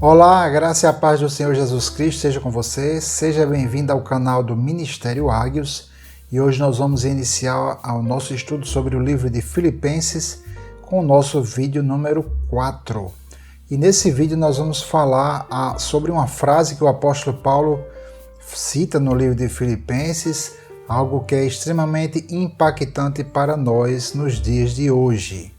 Olá, a graça e a paz do Senhor Jesus Cristo seja com você. Seja bem-vindo ao canal do Ministério Ágios. E hoje nós vamos iniciar o nosso estudo sobre o livro de Filipenses com o nosso vídeo número 4. E nesse vídeo nós vamos falar sobre uma frase que o apóstolo Paulo cita no livro de Filipenses, algo que é extremamente impactante para nós nos dias de hoje.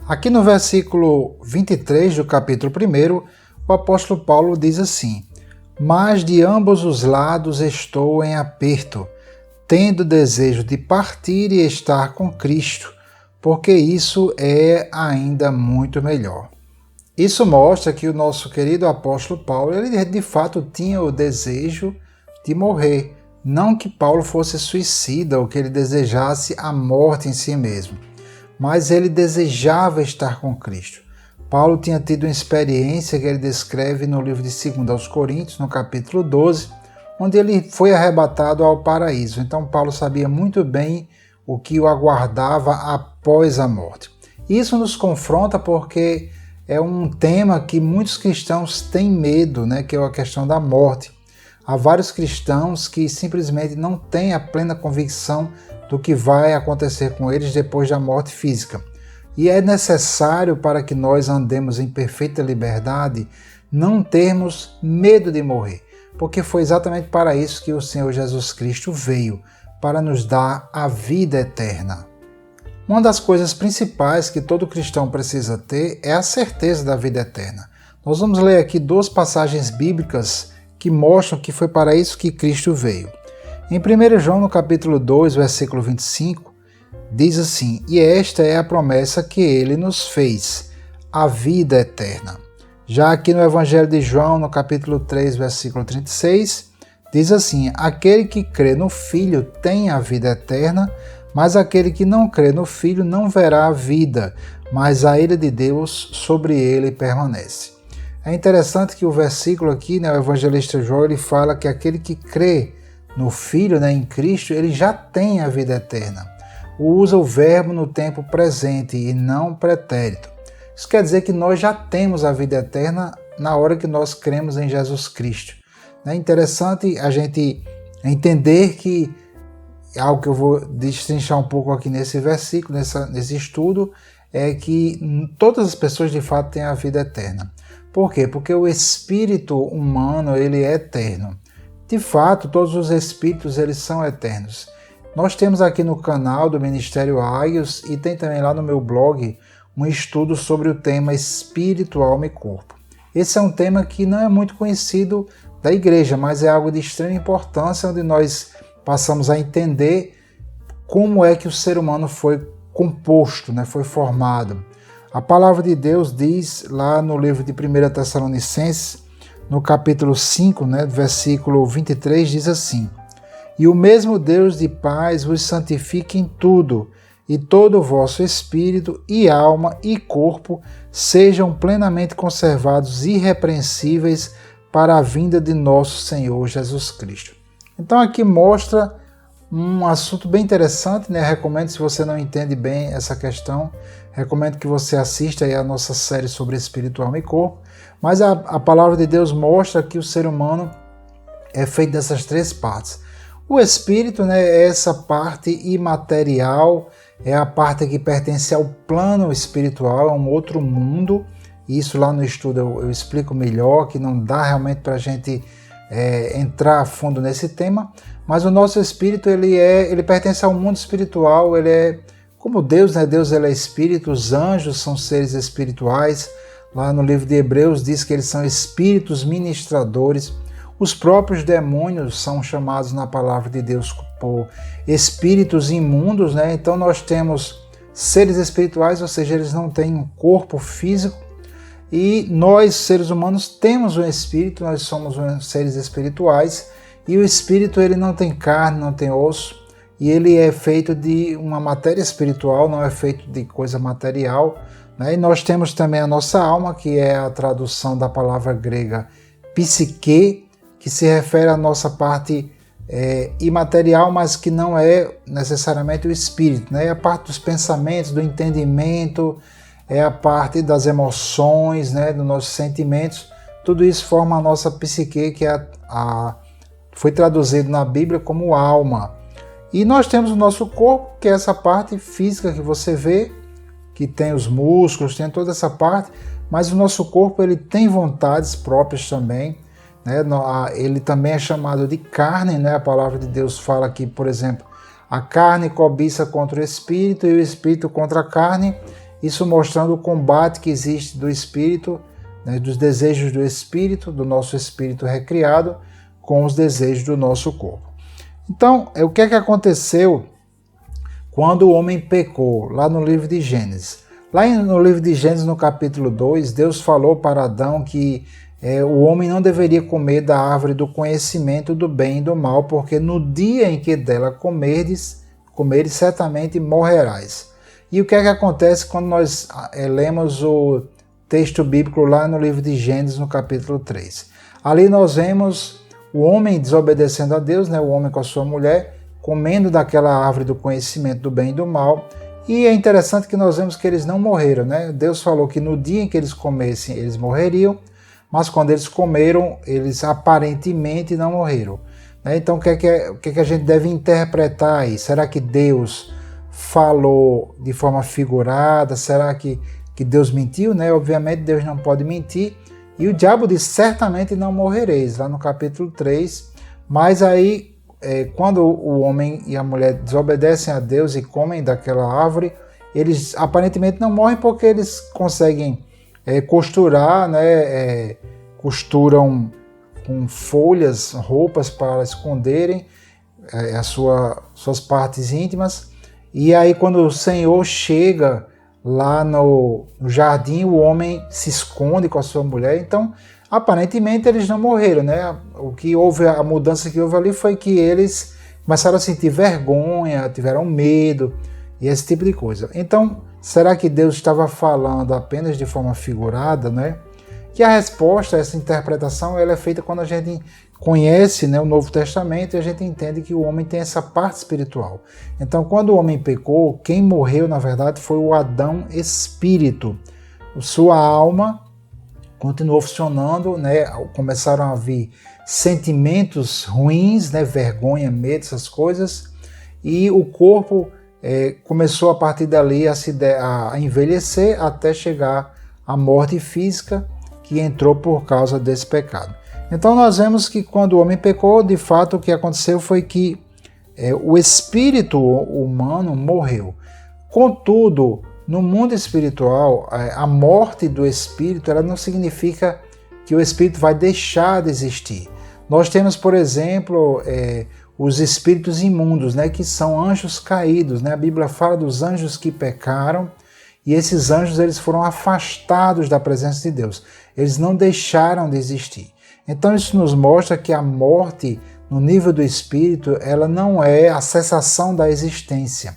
Aqui no versículo 23 do capítulo 1, o apóstolo Paulo diz assim: "Mas de ambos os lados estou em aperto, tendo desejo de partir e estar com Cristo, porque isso é ainda muito melhor." Isso mostra que o nosso querido apóstolo Paulo, ele de fato tinha o desejo de morrer. Não que Paulo fosse suicida ou que ele desejasse a morte em si mesmo, mas ele desejava estar com Cristo. Paulo tinha tido uma experiência que ele descreve no livro de 2 aos Coríntios, no capítulo 12, onde ele foi arrebatado ao paraíso. Então Paulo sabia muito bem o que o aguardava após a morte. Isso nos confronta porque é um tema que muitos cristãos têm medo, que é a questão da morte. Há vários cristãos que simplesmente não têm a plena convicção do que vai acontecer com eles depois da morte física. E é necessário, para que nós andemos em perfeita liberdade, não termos medo de morrer, porque foi exatamente para isso que o Senhor Jesus Cristo veio, para nos dar a vida eterna. Uma das coisas principais que todo cristão precisa ter é a certeza da vida eterna. Nós vamos ler aqui duas passagens bíblicas que mostram que foi para isso que Cristo veio. Em 1 João, no capítulo 2, versículo 25, diz assim: "E esta é a promessa que ele nos fez, a vida eterna." Já aqui no Evangelho de João, no capítulo 3, versículo 36, diz assim: "Aquele que crê no Filho tem a vida eterna, mas aquele que não crê no Filho não verá a vida, mas a ira de Deus sobre ele permanece." É interessante que o versículo aqui, o evangelista João, ele fala que aquele que crê no Filho, em Cristo, ele já tem a vida eterna. Usa o verbo no tempo presente e não pretérito. Isso quer dizer que nós já temos a vida eterna na hora que nós cremos em Jesus Cristo. É interessante a gente entender que algo que eu vou destrinchar um pouco aqui nesse versículo, nesse estudo, é que todas as pessoas de fato têm a vida eterna. Por quê? Porque o espírito humano, ele é eterno. De fato, todos os espíritos, eles são eternos. Nós temos aqui no canal do Ministério Ágios e tem também lá no meu blog um estudo sobre o tema espírito, alma e corpo. Esse é um tema que não é muito conhecido da igreja, mas é algo de extrema importância, onde nós passamos a entender como é que o ser humano foi composto, foi formado. A palavra de Deus diz lá no livro de 1 Tessalonicenses, no capítulo 5, versículo 23, diz assim: "E o mesmo Deus de paz vos santifique em tudo, e todo o vosso espírito e alma e corpo sejam plenamente conservados irrepreensíveis para a vinda de nosso Senhor Jesus Cristo." Então aqui mostra um assunto bem interessante, Recomendo, se você não entende bem essa questão, recomendo que você assista aí a nossa série sobre espírito, alma e corpo. Mas a palavra de Deus mostra que o ser humano é feito dessas três partes. O espírito, é essa parte imaterial, é a parte que pertence ao plano espiritual, é um outro mundo. Isso lá no estudo eu explico melhor, que não dá realmente para a gente entrar a fundo nesse tema. Mas o nosso espírito, ele pertence ao mundo espiritual, ele é como Deus, Deus, ele é espírito, os anjos são seres espirituais. Lá no livro de Hebreus diz que eles são espíritos ministradores. Os próprios demônios são chamados na palavra de Deus por espíritos imundos, Então nós temos seres espirituais, ou seja, eles não têm um corpo físico. E nós, seres humanos, temos um espírito, nós somos seres espirituais E o espírito ele não tem carne, não tem osso, e ele é feito de uma matéria espiritual, não é feito de coisa material, né? E nós temos também a nossa alma, que é a tradução da palavra grega psique, que se refere à nossa parte imaterial, mas que não é necessariamente o espírito, né? É a parte dos pensamentos, do entendimento, é a parte das emoções, né? Dos nossos sentimentos. Tudo isso forma a nossa psique, que foi traduzido na Bíblia como alma. E nós temos o nosso corpo, que é essa parte física que você vê, que tem os músculos, tem toda essa parte, mas o nosso corpo ele tem vontades próprias também, né? Ele também é chamado de carne, né? A palavra de Deus fala aqui, por exemplo, a carne cobiça contra o espírito e o espírito contra a carne, isso mostrando o combate que existe do espírito, né? Dos desejos do espírito, do nosso espírito recriado, com os desejos do nosso corpo. Então, o que é que aconteceu quando o homem pecou? Lá no livro de Gênesis. Lá no livro de Gênesis, no capítulo 2, Deus falou para Adão que o homem não deveria comer da árvore do conhecimento do bem e do mal, porque no dia em que dela comeres, certamente morrerás. E o que é que acontece quando nós lemos o texto bíblico lá no livro de Gênesis, no capítulo 3? Ali nós vemos o homem desobedecendo a Deus, né? O homem com a sua mulher, comendo daquela árvore do conhecimento do bem e do mal. E é interessante que nós vemos que eles não morreram, né? Deus falou que no dia em que eles comessem, eles morreriam, mas quando eles comeram, eles aparentemente não morreram. Então, o que é que a gente deve interpretar aí? Será que Deus falou de forma figurada? Será que Deus mentiu, né? Obviamente, Deus não pode mentir. E o diabo diz, certamente não morrereis, lá no capítulo 3. Mas aí, quando o homem e a mulher desobedecem a Deus e comem daquela árvore, eles aparentemente não morrem porque eles conseguem costurar, né? Costuram com folhas, roupas para esconderem suas partes íntimas. E aí quando o Senhor chega lá no jardim, o homem se esconde com a sua mulher. Então, aparentemente, eles não morreram, né? A mudança que houve ali foi que eles começaram a sentir vergonha, tiveram medo e esse tipo de coisa. Então, será que Deus estava falando apenas de forma figurada, né? Que a resposta, essa interpretação, ela é feita quando a gente conhece, né, o Novo Testamento e a gente entende que o homem tem essa parte espiritual. Então, quando o homem pecou, quem morreu, na verdade, foi o Adão espírito. Sua alma continuou funcionando, né? Começaram a vir sentimentos ruins, né? Vergonha, medo, essas coisas, e o corpo começou a partir dali a envelhecer até chegar à morte física, que entrou por causa desse pecado. Então nós vemos que quando o homem pecou, de fato o que aconteceu foi que o espírito humano morreu. Contudo, no mundo espiritual, a morte do espírito ela não significa que o espírito vai deixar de existir. Nós temos, por exemplo, os espíritos imundos, né, que são anjos caídos, né? A Bíblia fala dos anjos que pecaram e esses anjos eles foram afastados da presença de Deus. Eles não deixaram de existir. Então isso nos mostra que a morte no nível do espírito ela não é a cessação da existência,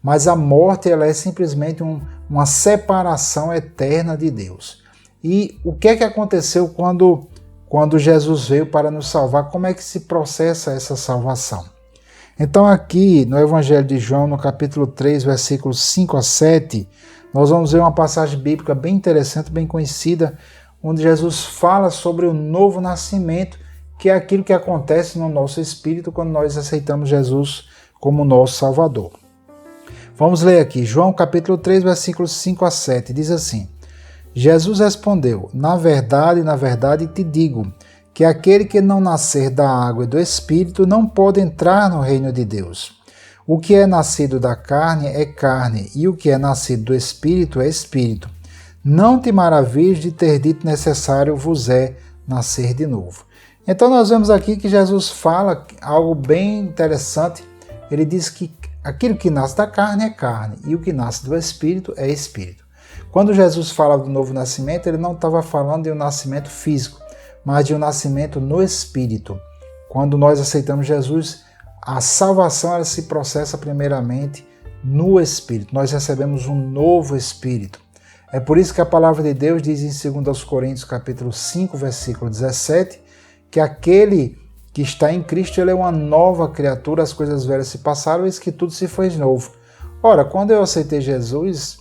mas a morte ela é simplesmente uma separação eterna de Deus. E o que é que aconteceu quando Jesus veio para nos salvar? Como é que se processa essa salvação? Então aqui no Evangelho de João, no capítulo 3, versículos 5 a 7, nós vamos ver uma passagem bíblica bem interessante, bem conhecida, onde Jesus fala sobre o novo nascimento, que é aquilo que acontece no nosso espírito quando nós aceitamos Jesus como nosso Salvador. Vamos ler aqui, João capítulo 3, versículos 5 a 7, diz assim: Jesus respondeu, na verdade te digo, que aquele que não nascer da água e do Espírito não pode entrar no reino de Deus. O que é nascido da carne é carne, e o que é nascido do Espírito é Espírito. Não te maravilhes de ter dito necessário vos é nascer de novo. Então nós vemos aqui que Jesus fala algo bem interessante. Ele diz que aquilo que nasce da carne é carne e o que nasce do Espírito é Espírito. Quando Jesus fala do novo nascimento, ele não estava falando de um nascimento físico, mas de um nascimento no Espírito. quando nós aceitamos Jesus, a salvação ela se processa primeiramente no Espírito. Nós recebemos um novo Espírito. É por isso que a palavra de Deus diz em 2 Coríntios capítulo 5, versículo 17, que aquele que está em Cristo ele é uma nova criatura, as coisas velhas se passaram, eis que tudo se fez novo. Ora, quando eu aceitei Jesus,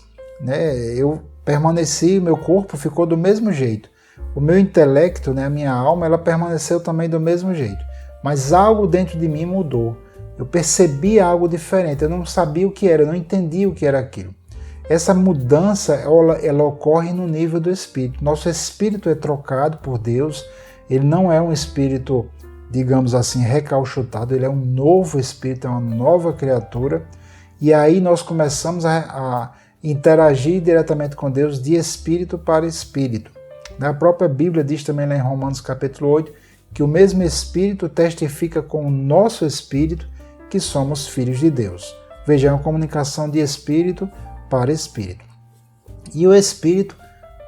eu permaneci, meu corpo ficou do mesmo jeito. O meu intelecto, a minha alma, ela permaneceu também do mesmo jeito. Mas algo dentro de mim mudou. Eu percebi algo diferente, eu não sabia o que era, eu não entendia o que era aquilo. Essa mudança, ela ocorre no nível do espírito. Nosso espírito é trocado por Deus, ele não é um espírito, digamos assim, recalchutado, ele é um novo espírito, é uma nova criatura. E aí nós começamos a interagir diretamente com Deus de espírito para espírito. A própria Bíblia diz também lá em Romanos capítulo 8 que o mesmo Espírito testifica com o nosso espírito que somos filhos de Deus. Veja, é uma comunicação de espírito para espírito. E o espírito,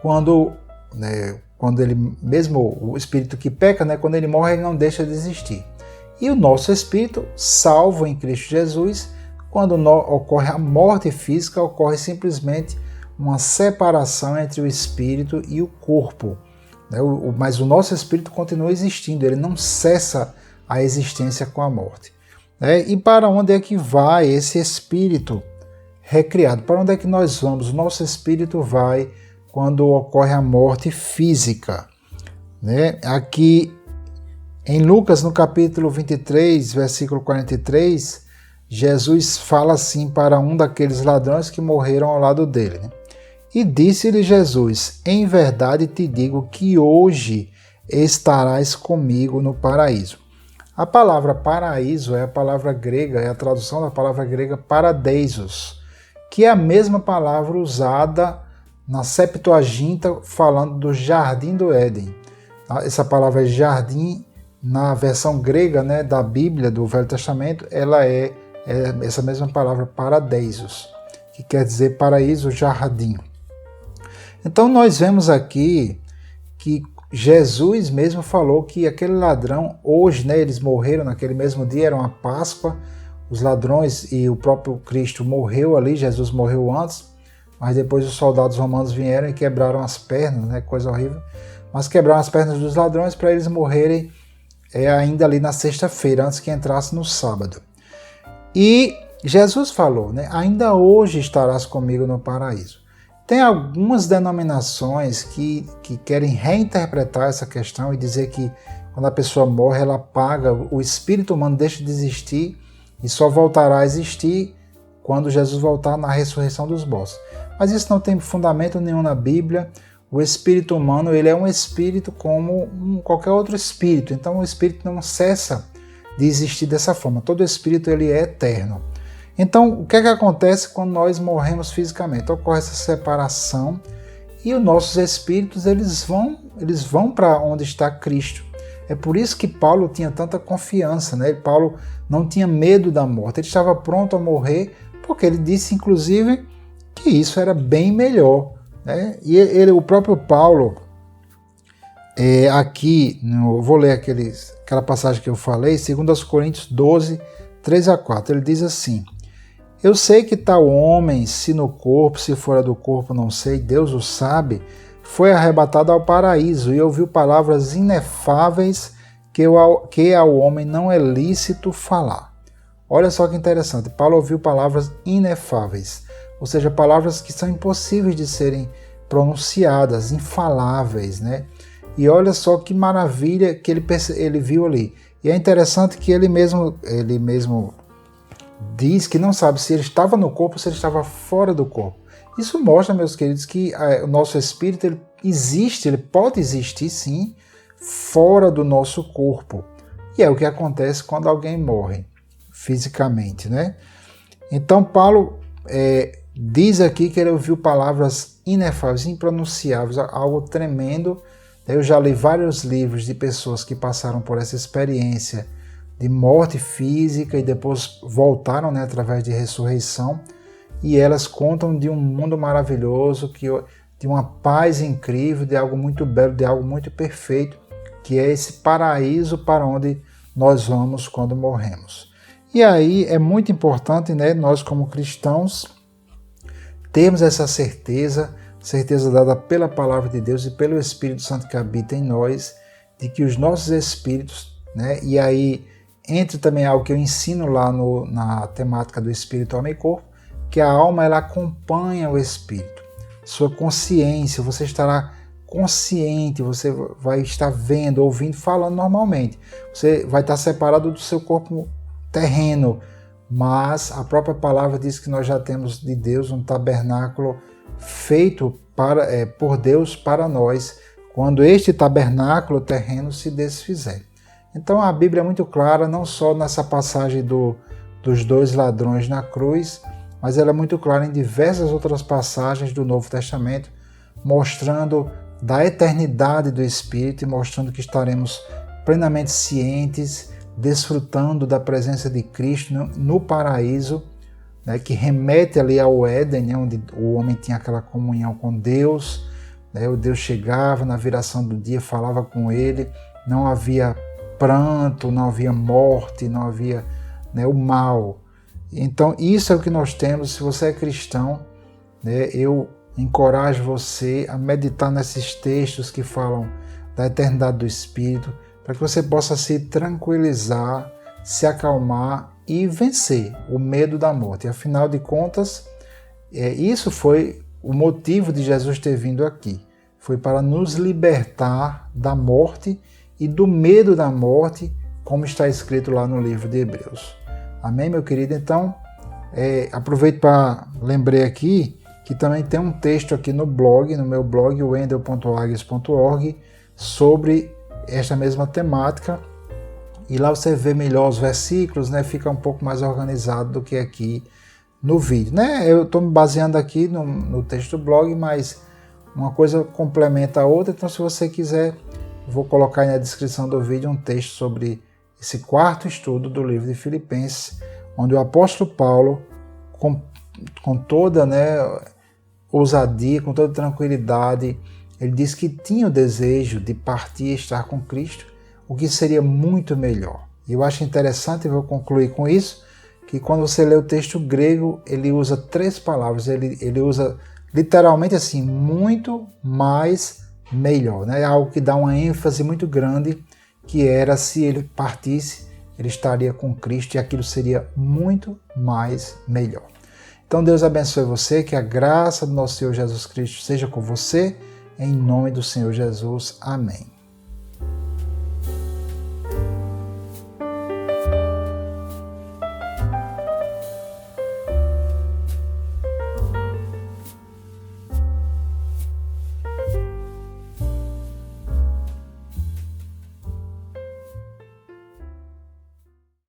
quando ele mesmo, o espírito que peca, quando ele morre, ele não deixa de existir. E o nosso espírito, salvo em Cristo Jesus, quando ocorre a morte física, ocorre simplesmente uma separação entre o espírito e o corpo. Mas o nosso espírito continua existindo, ele não cessa a existência com a morte. E para onde é que vai esse espírito recriado? Para onde é que nós vamos? O nosso espírito vai quando ocorre a morte física. Aqui em Lucas, no capítulo 23, versículo 43, Jesus fala assim para um daqueles ladrões que morreram ao lado dele. E disse-lhe Jesus: em verdade te digo que hoje estarás comigo no paraíso. A palavra paraíso é a palavra grega, é a tradução da palavra grega paradeisos, que é a mesma palavra usada na Septuaginta falando do jardim do Éden. Essa palavra jardim, na versão grega da Bíblia, do Velho Testamento, ela é essa mesma palavra paradeisos, que quer dizer paraíso, jardim. Então nós vemos aqui que Jesus mesmo falou que aquele ladrão, hoje, eles morreram naquele mesmo dia, era uma Páscoa, os ladrões e o próprio Cristo morreu ali, Jesus morreu antes, mas depois os soldados romanos vieram e quebraram as pernas, coisa horrível, mas quebraram as pernas dos ladrões para eles morrerem ainda ali na sexta-feira, antes que entrasse no sábado. E Jesus falou, ainda hoje estarás comigo no paraíso. Tem algumas denominações que querem reinterpretar essa questão e dizer que quando a pessoa morre, ela apaga, o espírito humano deixa de existir e só voltará a existir quando Jesus voltar na ressurreição dos mortos. Mas isso não tem fundamento nenhum na Bíblia. O espírito humano ele é um espírito como qualquer outro espírito, então o espírito não cessa de existir dessa forma. Todo espírito ele é eterno. Então, o que é que acontece quando nós morremos fisicamente? Ocorre essa separação e os nossos espíritos eles vão para onde está Cristo. É por isso que Paulo tinha tanta confiança, Paulo não tinha medo da morte, ele estava pronto a morrer, porque ele disse, inclusive, que isso era bem melhor. E o próprio Paulo, aqui, eu vou ler aquela passagem que eu falei, 2 Coríntios 12, 3-4, ele diz assim: eu sei que tal homem, se no corpo, se fora do corpo, não sei, Deus o sabe, foi arrebatado ao paraíso e ouviu palavras inefáveis que ao homem não é lícito falar. Olha só que interessante, Paulo ouviu palavras inefáveis, ou seja, palavras que são impossíveis de serem pronunciadas, infaláveis, E olha só que maravilha que ele viu ali. E é interessante que ele mesmo diz que não sabe se ele estava no corpo ou se ele estava fora do corpo. Isso mostra, meus queridos, que o nosso espírito ele existe, ele pode existir sim, fora do nosso corpo. E é o que acontece quando alguém morre fisicamente, Então Paulo diz aqui que ele ouviu palavras inefáveis, impronunciáveis, algo tremendo. Eu já li vários livros de pessoas que passaram por essa experiência de morte física e depois voltaram através de ressurreição, e elas contam de um mundo maravilhoso, de uma paz incrível, de algo muito belo, de algo muito perfeito, que é esse paraíso para onde nós vamos quando morremos. E aí é muito importante, né, nós como cristãos termos essa certeza dada pela palavra de Deus e pelo Espírito Santo que habita em nós, de que os nossos espíritos, né, e aí entra também algo que eu ensino lá na temática do espírito, alma e corpo, que a alma ela acompanha o espírito. Sua consciência, você estará consciente, você vai estar vendo, ouvindo, falando normalmente. Você vai estar separado do seu corpo terreno, mas a própria palavra diz que nós já temos de Deus um tabernáculo feito por Deus para nós, quando este tabernáculo terreno se desfizer. Então a Bíblia é muito clara, não só nessa passagem dos 2 ladrões na cruz, mas ela é muito clara em diversas outras passagens do Novo Testamento, mostrando da eternidade do Espírito e mostrando que estaremos plenamente cientes, desfrutando da presença de Cristo no paraíso, né, que remete ali ao Éden, né, onde o homem tinha aquela comunhão com Deus, né, o Deus chegava na viração do dia, falava com ele, não havia pranto, não havia morte, não havia, né, o mal. Então isso é o que nós temos. Se você é cristão, né, eu encorajo você a meditar nesses textos que falam da eternidade do Espírito, para que você possa se tranquilizar, se acalmar e vencer o medo da morte. Afinal de contas, isso foi o motivo de Jesus ter vindo aqui. Foi para nos libertar da morte e do medo da morte, como está escrito lá no livro de Hebreus. Amém, meu querido? Então, aproveito para lembrar aqui que também tem um texto aqui no meu blog, wendel.agnes.org, sobre esta mesma temática. E lá você vê melhor os versículos, né? Fica um pouco mais organizado do que aqui no vídeo, né? Eu estou me baseando aqui no texto do blog, mas uma coisa complementa a outra. Então, se você quiser, vou colocar aí na descrição do vídeo um texto sobre esse 4º estudo do livro de Filipenses, onde o apóstolo Paulo, com toda, né, ousadia, com toda tranquilidade, ele diz que tinha o desejo de partir e estar com Cristo, o que seria muito melhor. E eu acho interessante, e vou concluir com isso, que quando você lê o texto grego, ele usa 3 palavras, ele usa literalmente assim, muito mais melhor, né? Algo que dá uma ênfase muito grande, que era se ele partisse, ele estaria com Cristo e aquilo seria muito mais melhor. Então Deus abençoe você, que a graça do nosso Senhor Jesus Cristo seja com você, em nome do Senhor Jesus. Amém.